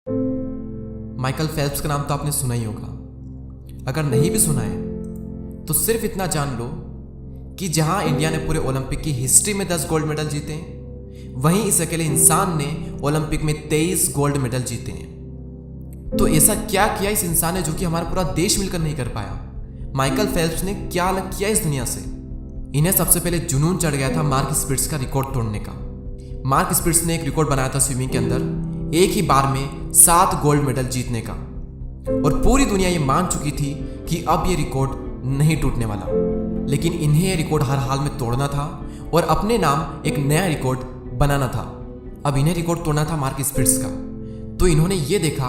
Michael Phelps का नाम तो आपने सुना ही होगा। अगर नहीं भी सुना है तो सिर्फ इतना जान लो कि जहां इंडिया ने पूरे ओलंपिक की हिस्ट्री में 10 गोल्ड मेडल जीते हैं, वहीं इस अकेले इंसान ने ओलंपिक में 23 गोल्ड मेडल जीते हैं। तो ऐसा क्या किया इस इंसान ने जो कि हमारा पूरा देश मिलकर नहीं कर पाया? माइकल फेल्प्स ने क्या अलग किया इस दुनिया से? इन्हें सबसे पहले जुनून चढ़ गया था मार्क स्पिट्स का रिकॉर्ड तोड़ने का। मार्क स्पिट्स ने एक रिकॉर्ड बनाया था स्विमिंग के अंदर, एक ही बार में 7 गोल्ड मेडल जीतने का, और पूरी दुनिया ये मान चुकी थी कि अब ये रिकॉर्ड नहीं टूटने वाला। लेकिन इन्हें ये रिकॉर्ड हर हाल में तोड़ना था और अपने नाम एक नया रिकॉर्ड बनाना था। अब इन्हें रिकॉर्ड तोड़ना था मार्क स्पिट्स का। तो इन्होंने ये देखा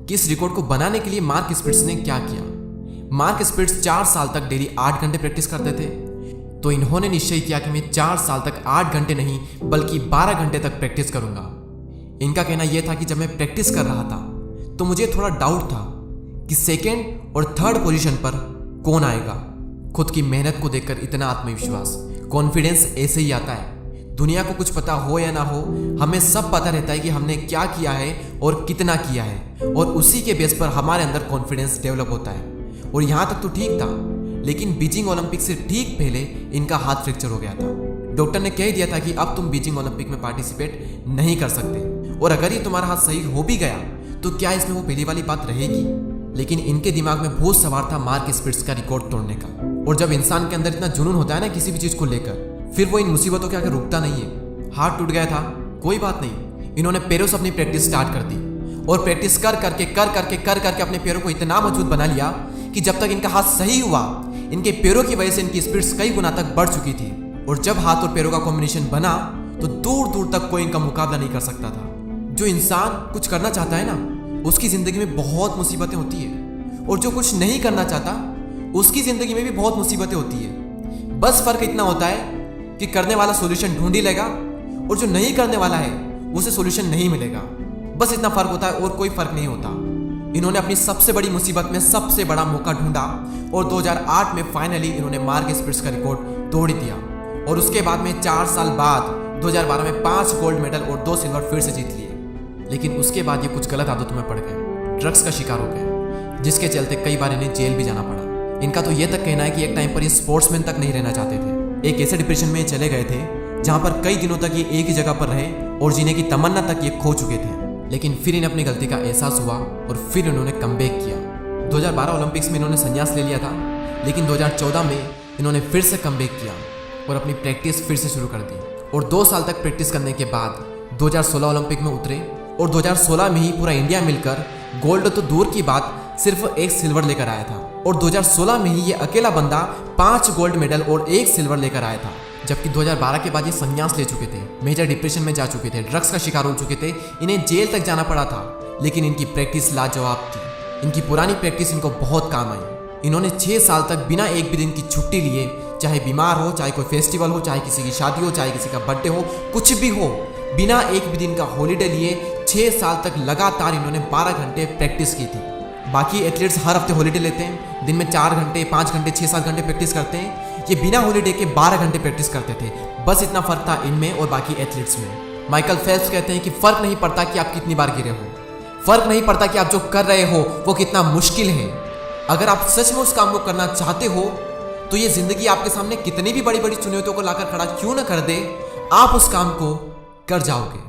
कि इस रिकॉर्ड को बनाने के लिए मार्क स्पिट्स ने क्या किया। मार्क स्पिट्स 4 साल तक डेली 8 घंटे प्रैक्टिस करते थे। तो इन्होंने निश्चय किया कि मैं 4 साल तक 8 घंटे नहीं बल्कि 12 घंटे तक प्रैक्टिस करूंगा। इनका कहना यह था कि जब मैं प्रैक्टिस कर रहा था तो मुझे थोड़ा डाउट था कि सेकेंड और थर्ड पोजीशन पर कौन आएगा। खुद की मेहनत को देखकर इतना आत्मविश्वास, कॉन्फिडेंस ऐसे ही आता है। दुनिया को कुछ पता हो या ना हो, हमें सब पता रहता है कि हमने क्या किया है और कितना किया है, और उसी के बेस पर हमारे अंदर कॉन्फिडेंस डेवलप होता है। और यहाँ तक तो ठीक था, लेकिन बीजिंग ओलंपिक से ठीक पहले इनका हाथ फ्रैक्चर हो गया था। डॉक्टर ने कह दिया था कि अब तुम बीजिंग ओलंपिक में पार्टिसिपेट नहीं कर सकते, और अगर ये तुम्हारा हाथ सही हो भी गया तो क्या इसमें वो पहली वाली बात रहेगी? लेकिन इनके दिमाग में भूत सवार था मार्क स्पिट्स का रिकॉर्ड तोड़ने का। और जब इंसान के अंदर इतना जुनून होता है ना किसी भी चीज को लेकर, फिर वो इन मुसीबतों के आगे रुकता नहीं है। हाथ टूट गया था, कोई बात नहीं, इन्होंने पैरों से अपनी प्रैक्टिस स्टार्ट कर दी, और प्रैक्टिस कर करके अपने पैरों को इतना मजबूत बना लिया कि जब तक इनका हाथ सही हुआ, इनके पैरों की वजह से इनकी स्पीड्स कई गुना तक बढ़ चुकी थी। और जब हाथ और पैरों का कॉम्बिनेशन बना तो दूर दूर तक कोई इनका मुकाबला नहीं कर सकता था। जो इंसान कुछ करना चाहता है ना, उसकी जिंदगी में बहुत मुसीबतें होती है, और जो कुछ नहीं करना चाहता उसकी जिंदगी में भी बहुत मुसीबतें होती है। बस फर्क इतना होता है कि करने वाला सॉल्यूशन ढूंढ ही लेगा, और जो नहीं करने वाला है उसे सॉल्यूशन नहीं मिलेगा। बस इतना फर्क होता है और कोई फर्क नहीं होता। इन्होंने अपनी सबसे बड़ी मुसीबत में सबसे बड़ा मौका ढूंढा, और 2008 में फाइनली इन्होंने मार्क स्पिट्स का रिकॉर्ड तोड़ दिया। और उसके बाद में 4 साल बाद 2012 में 5 गोल्ड मेडल और 2 सिल्वर फिर से जीत लिए। लेकिन उसके बाद ये कुछ गलत आदतों में पड़ गए, ड्रग्स का शिकार हो गए, जिसके चलते कई बार इन्हें जेल भी जाना पड़ा। इनका तो ये तक कहना है कि एक टाइम पर ये स्पोर्ट्समैन तक नहीं रहना चाहते थे। एक ऐसे डिप्रेशन में चले गए थे जहां पर कई दिनों तक ये एक ही जगह पर रहे और जीने की तमन्ना तक ये खो चुके थे। लेकिन फिर इन्हें अपनी गलती का एहसास हुआ और फिर इन्होंने कमबैक किया। 2012 ओलंपिक्स में इन्होंने संन्यास ले लिया था, लेकिन 2014 में इन्होंने फिर से कमबैक किया और अपनी प्रैक्टिस फिर से शुरू कर दी। और 2 साल तक प्रैक्टिस करने के बाद 2016 ओलंपिक में उतरे, और 2016 में ही पूरा इंडिया मिलकर गोल्ड तो दूर की बात सिर्फ 1 सिल्वर लेकर आया था। और 2016 में ही ये अकेला बंदा 5 गोल्ड मेडल और 1 सिल्वर लेकर आया था। जबकि 2012 के बाद ये संन्यास ले चुके थे, मेजर डिप्रेशन में जा चुके थे, ड्रग्स का शिकार हो चुके थे, इन्हें जेल तक जाना पड़ा था। लेकिन इनकी प्रैक्टिस लाजवाब थी। इनकी पुरानी प्रैक्टिस इनको बहुत काम आई। इन्होंने 6 साल तक बिना एक भी दिन की छुट्टी लिए, चाहे बीमार हो, चाहे कोई फेस्टिवल हो, चाहे किसी की शादी हो, चाहे किसी का बर्थडे हो, कुछ भी हो, बिना एक भी दिन का हॉलीडे लिए 6 साल तक लगातार इन्होंने 12 घंटे प्रैक्टिस की थी। बाकी एथलीट्स हर हफ्ते हॉलीडे लेते हैं, दिन में 4 घंटे, 5 घंटे, 6-7 घंटे प्रैक्टिस करते हैं। ये बिना हॉलीडे के 12 घंटे प्रैक्टिस करते थे। बस इतना फर्क था इनमें और बाकी एथलीट्स में। माइकल फेल्प्स कहते हैं कि फर्क नहीं पड़ता कि आप कितनी बार गिरे हो, फर्क नहीं पड़ता कि आप जो कर रहे हो वो कितना मुश्किल है। अगर आप सच में उस काम को करना चाहते हो तो ये जिंदगी आपके सामने कितनी भी बड़ी बड़ी चुनौतियों को लाकर खड़ा क्यों न कर दे, आप उस काम को कर जाओगे।